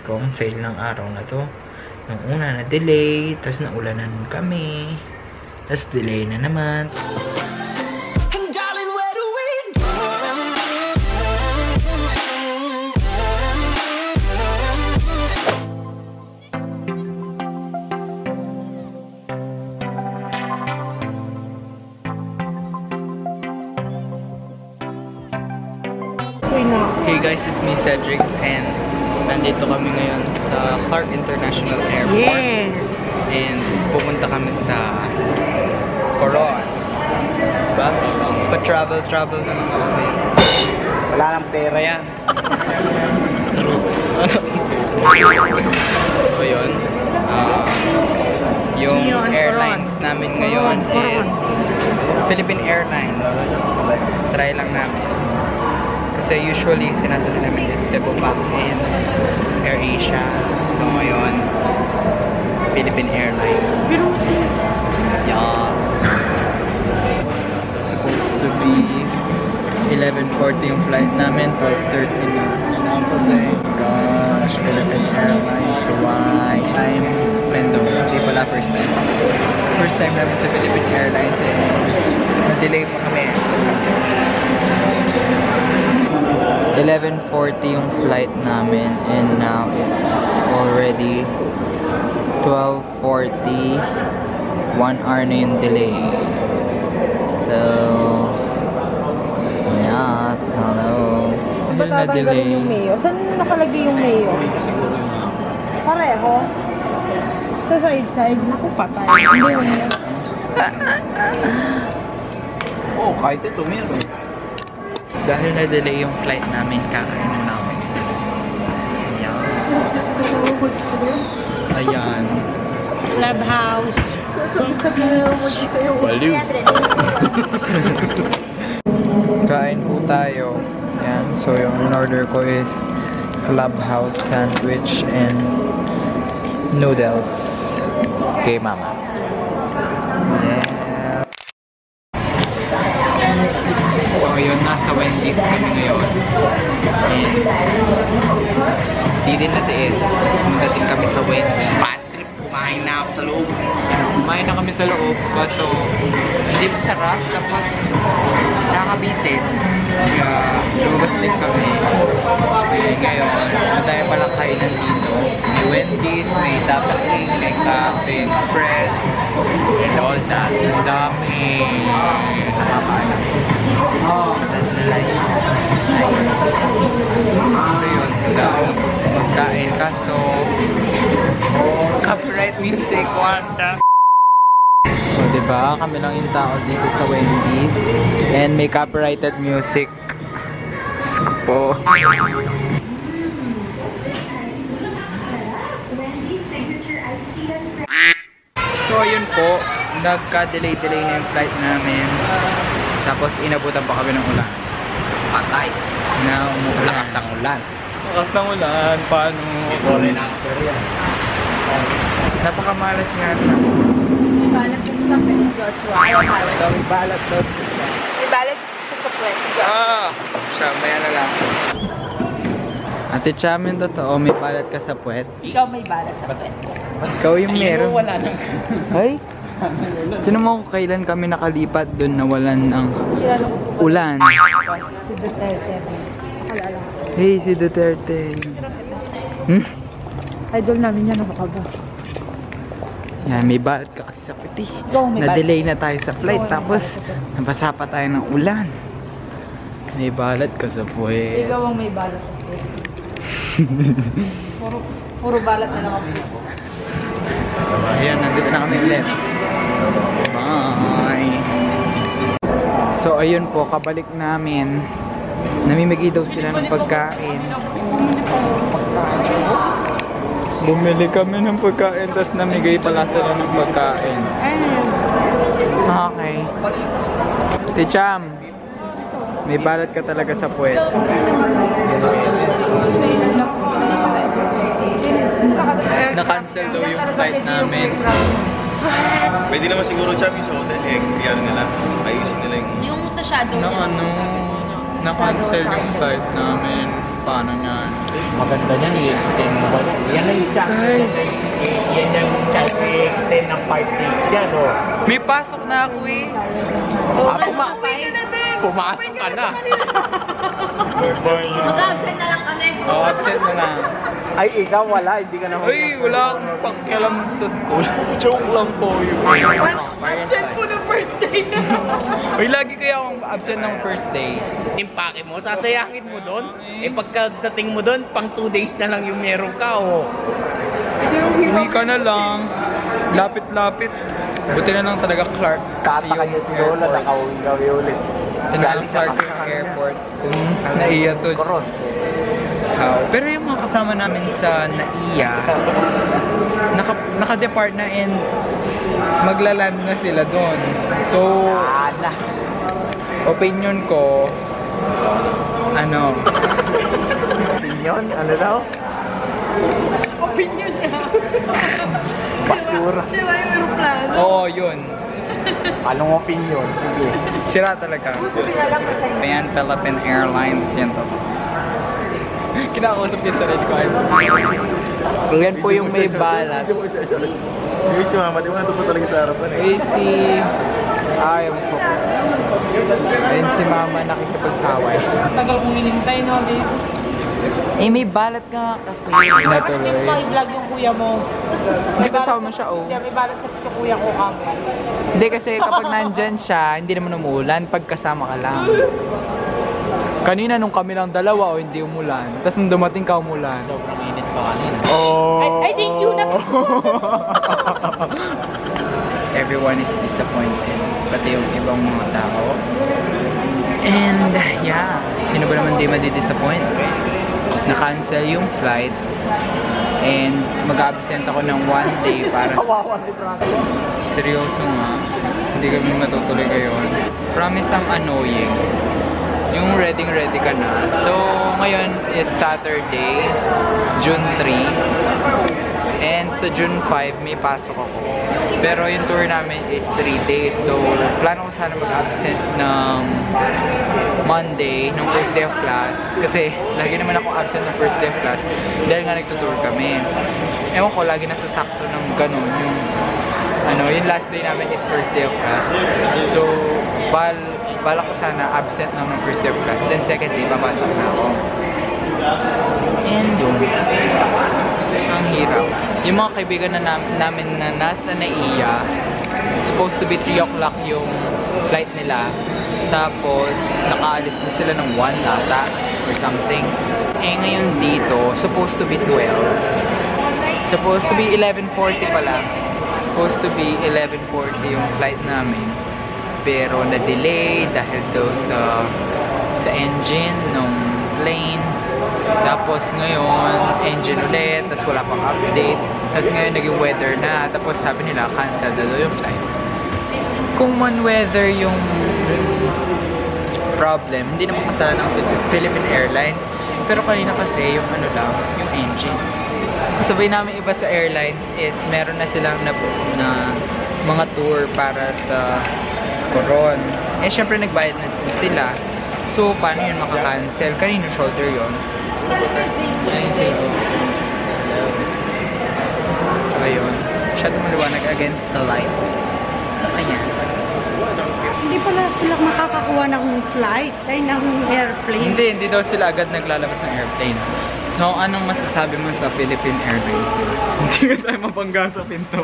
kong fail ng araw na to. Nung una na delay, tapos naulanan kami, tapos delay na naman. Hey guys, it's me Cedric and nandito kami ngayon sa Clark International Airport. Yes! And pupunta kami sa Coron. Diba? Pa-travel na naman kami. Wala lang pera yan. So yun. Yung airlines namin ngayon is Philippine Airlines. Try lang namin. Kasi usually sinasali namin is Cebu Pac and AirAsia. So ngayon, Philippine Airlines. Yeah. Supposed to be 11:40 yung flight namin, 12:30 na. Gosh, Philippine Airlines. Why? I'm Mendo. Hindi pala first time. First time namin sa Philippine Airlines eh. Na-delay pa kami. 11:40 yung flight namin and now it's already 12:40. 1 hour na yung delay. So, yes, hello. Dahil na delay. Saan nakalagay yung mayo? Pareho? Sa side-side? Naku, patay. Hindi yun. Oh, kahit ito meron. Dahil na-delay yung flight namin, kakainin namin. Ayan. Ayan. Clubhouse. Baliw. Kain po tayo. Ayan. So yung in-order ko is Clubhouse sandwich and noodles. Okay, mama. Yeah. So yun, nasa Wendy's kami ngayon. And di din natiis. Pumunta din kami sa Wendy's. Bad trip, kumain na ako sa loob. Kumain na kami sa loob. Kaso hindi masarap. Tapos nakabitin. Kaya lumabas din kami. Okay, ngayon, madami palang kainan dito. May Wendy's, may Double A, may Cafe Express, and all that. Ang dami. Nakakaalam. Oh, ano yun? Magkain. Kaso copyright music, wanda. So, diba? Kami lang yung tao dito sa Wendy's. And may copyrighted music. Diyos ko po. So, ayun po. Nagka-delay-delay na yung flight namin. Tapos, inabutan pa kami ng ulan. Patay. Na umulakas ang ulan. Lakas ng ulan. Paano? Foreign actor yan. Napakamalas nga na. Balat ko sa pwede, Joshua. Ayaw balat. May balat doon. May balat siya sa pwede. Siya, maya na lang. Ate Chamin, totoo, may balat ka sa puwet? Ikaw may balat sa pwede. Ikaw yung meron. Ayun, wala nang. Ay? Tinan mo kung kailan kami nakalipat doon na walan ng ulan. Si Duterte. Alala. Hey, si Duterte. Idol namin yan, nakakaba. Yan, may balat ka kasi sa puti. May Na-delay na tayo sa flight. Tapos, nabasa pa tayo ng ulan. May balat ka sa puwet. Ikaw ang may balat sa pwede. Puro balat na lang ako. Ayan, nandito na kami ulit. Bye! So, ayun po, kabalik namin. Namimigay daw sila ng pagkain. Bumili kami ng pagkain, tapos namigay pala sila ng pagkain. Okay. Ticham, may balat ka talaga sa puwet. Na-cancel daw yung flight namin. Pwede naman siguro Cham yung sa hotel ano nila, ayusin nila yung sa shadow niya. Na-cancel yung flight namin. Paano yan? Maganda niyan, i-extend mo ba yan? Yan na yung chance. Yan yung chance i-extend ng party dyan, oh. May pasok na ako eh. Pumasok ka na. Mag-absent na lang kami. Oh, absent na lang. Ay, ikaw wala, hindi ka naman. Uy, wala akong pakialam sa school. Joke lang po yun. Absent po ng first day na. Uy, lagi kaya akong absent ng first day. Impake mo, sasayangin mo doon. Eh pagkadating mo doon, pang 2 days na lang yung meron ka, oh. Uwi ka na lang. Lapit-lapit. Buti na lang talaga Clark. Tataka niya si Lola, nakauwi ulit. Tinanong Clark yung airport kung naiya to. Koron. Pero yung mga kasama namin sa naiya, naka-depart na and maglaland na sila doon. So, opinion ko, ano? Opinion? Ano daw? Opinion niya. Basura. Sila yung aeroplano. Oo, yun. Anong opinion? Sige. Sira talaga. Ayan, Philippine Airlines, yan totoo. Kinakausap niya sa red cards. Yan po yung may balat. Yung si Mama, di mo natuto talaga sa harapan eh. Ay, si... Ayaw mo focus. Ayun si Mama nakikipag-away. Tagal kong inintay, no, babe? Eh, may balat ka nga kasi. Bakit hindi mo Natuloy. ba i-vlog yung kuya mo? Hindi kasama siya, oh. Hindi, may balat sa pito kuya ko kami. Hindi kasi kapag nandyan siya, hindi naman umuulan pag kasama ka lang. Kanina nung kami lang dalawa, hindi umulan. Tapos nung dumating ka, umulan. Sobrang init pa kanina. Oh! I thank you na. Everyone is disappointed. Pati yung ibang mga tao. And yeah, sino ba naman di madi-disappoint? Na-cancel yung flight. And mag-absent ako ng 1 day para... Kawawa si Franco. Seryoso nga. Hindi kami matutuloy ngayon. Promise ang annoying. Yung ready ka na. So, ngayon is Saturday, June 3. And sa June 5, may pasok ako. Pero yung tour namin is 3 days. So, plano ko sana mag-absent ng Monday, ng first day of class. Kasi, lagi naman ako absent ng first day of class. Dahil nga nagtutour kami. Ewan ko, lagi nasasakto ng ganun. Yung last day namin is first day of class. So, bala ko sana absent ng first day of class. Then second day, papasok na ako. And yun. Ang hirap. Yung mga kaibigan na namin na nasa NAIA, supposed to be 3 o'clock yung flight nila. Tapos, nakaalis na sila ng 1 nata or something. Eh, ngayon dito, supposed to be 12. Supposed to be 11:40 pala. Supposed to be 11:40 yung flight namin. Pero na-delay dahil daw sa engine ng plane. Tapos ngayon, engine ulit, tapos wala pang update. Tapos ngayon, naging weather na. Tapos sabi nila, cancel daw yung flight. Kung man weather yung problem, hindi naman kasalanan ng Philippine Airlines. Pero kanina kasi, yung yung engine. Kasabay namin iba sa airlines is meron na silang na mga tour para sa Coron. Eh, syempre nagbayad na sila. So, paano yun makakancel? Kanino shoulder yun? So, ayun. Masyado maliwanag against the light. So, ayan. Hindi pala sila makakakuha ng flight, ay ng airplane. Hindi daw sila agad naglalabas ng airplane. So, anong masasabi mo sa Philippine Airlines? Hindi ka tayo mabangga sa pinto.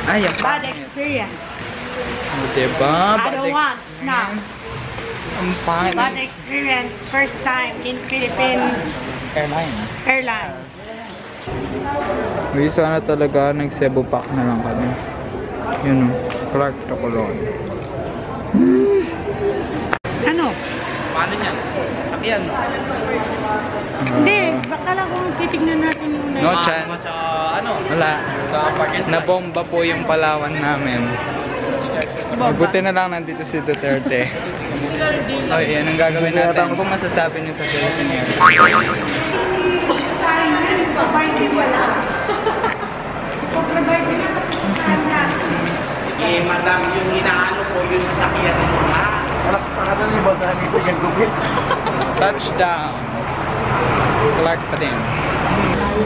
Ay, Bad experience. Diba? I don't want. No. Ang pangit. Bad experience. First time in Philippine Airlines. Uy, sana talaga nag-Cebu pack na lang kami. Yun o. Clark to Coron. Ano? Paano niyan? Sakyan. Hindi, baka lang kung titignan natin yung No chance. Sa ano? Wala. Sa parking lot. Nabomba po yung Palawan namin. Buti na lang nandito si Duterte. O, yan ang gagawin natin. Kung masasabi niyo sa Philippine Airlines. Sige, madami yung inaano ko yung sasakyan ng mga. Pakatan niyo ba sa akin sa Gagupit? Touchdown! Clark pa din.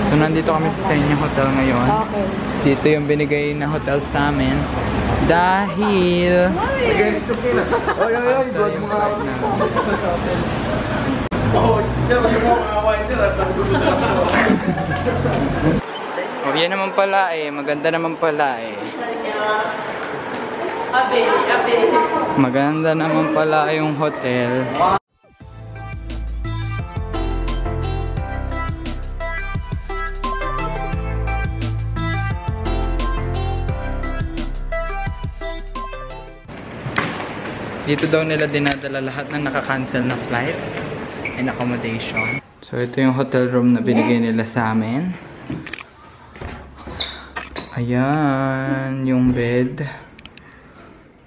So, nandito kami sa Senya Hotel ngayon. Okay. Dito yung binigay na hotel sa amin. Dahil... Oh, yan naman pala eh. Maganda naman pala eh. Maganda naman pala yung hotel. Dito daw nila dinadala lahat ng naka-cancel na flights and accommodation. So ito yung hotel room na binigay nila sa amin. Ayan, yung bed.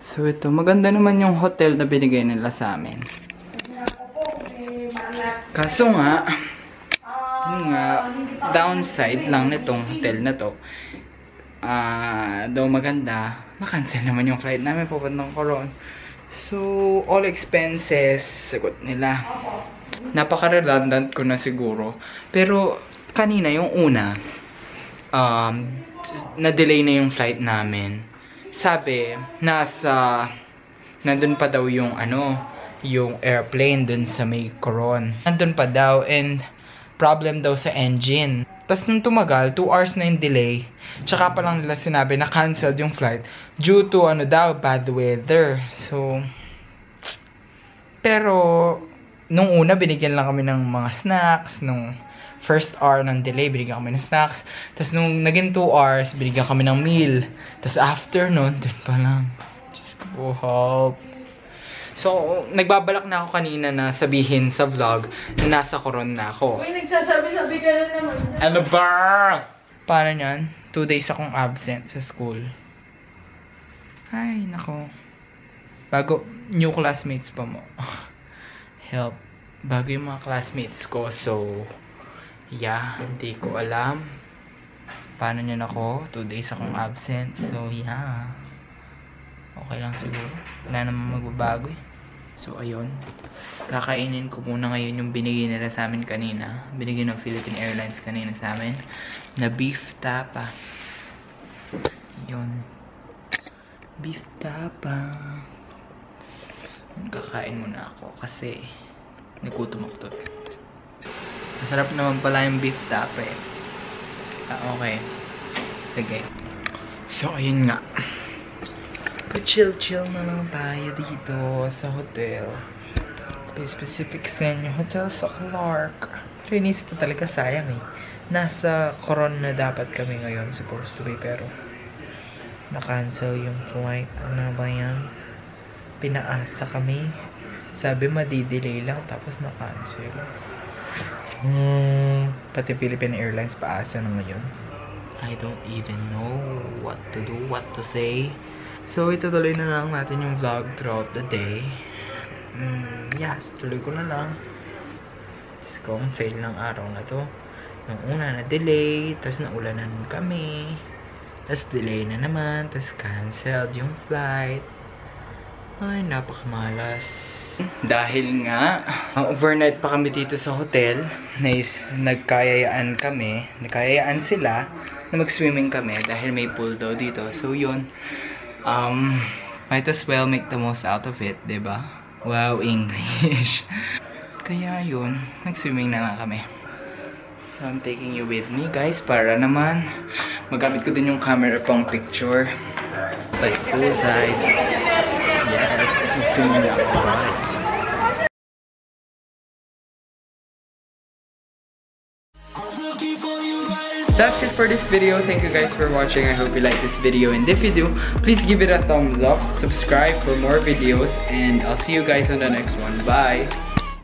So ito, maganda naman yung hotel na binigay nila sa amin. Kaso nga, yung downside lang nitong hotel na to. Daw maganda, na-cancel naman yung flight namin papuntang Coron. So, all expenses, sagot nila. Napaka-redundant ko na siguro. Pero, kanina yung una, na-delay na yung flight namin. Sabi, nandun pa daw yung yung airplane dun sa may Coron. Nandun pa daw and problem daw sa engine. Tapos nung tumagal, 2 hours na yung delay. Tsaka pa lang nila sinabi na canceled yung flight due to bad weather. So, pero nung una binigyan lang kami ng mga snacks. Nung first hour ng delay, binigyan kami ng snacks. Tapos nung naging 2 hours, binigyan kami ng meal. Tapos after nun, dun pa lang. Diyos ko po, help. So, nagbabalak na ako kanina na sabihin sa vlog na nasa Coron na ako. Uy, nagsasabi-sabi ka na naman. Ano ba? Paano yan? 2 days akong absent sa school. Ay, nako. Bago, new classmates pa mo. Help. Bago yung mga classmates ko. So, yeah, hindi ko alam. Paano nyo ako? 2 days akong absent. So, yeah. Okay lang siguro. Wala naman magbabago eh. So, ayun. Kakainin ko muna ngayon yung binigay nila sa amin kanina. Binigay ng Philippine Airlines kanina sa amin. Na beef tapa. Yun. Beef tapa. Kakain muna ako kasi nagutom ako to. Masarap naman pala yung beef tapa eh. Okay. Sige. So, ayun nga. Chill-chill na lang tayo dito sa hotel. Specific Senya Hotel sa Clark. Pero inisip ko talaga sayang eh. Nasa Coron na dapat kami ngayon, supposed to be, pero na-cancel yung flight. Ano ba yan? Pinaasa kami. Sabi madidelay lang, tapos na-cancel. Pati Philippine Airlines paasa na ngayon. I don't even know what to do, what to say. So, itutuloy na lang natin yung vlog throughout the day. Yes, tuloy ko na lang. Just kung fail ng araw na to. Yung una na delay, tas naulanan kami. Tas delay na naman, tas cancelled yung flight. Ay, napakamalas. Dahil nga, overnight pa kami dito sa hotel. Nagkayayaan kami. Nagkayayaan sila na mag-swimming kami dahil may pool daw dito. So, yun. Might as well make the most out of it, diba? Wow, English. Kaya yun, nag-swimming na lang kami. So, I'm taking you with me, guys, para naman magamit ko din yung camera pang picture. Like, poolside. Yes, nag-swimming na ako. That's it for this video. Thank you guys for watching. I hope you liked this video. And if you do, please give it a thumbs up. Subscribe for more videos. And I'll see you guys on the next one. Bye!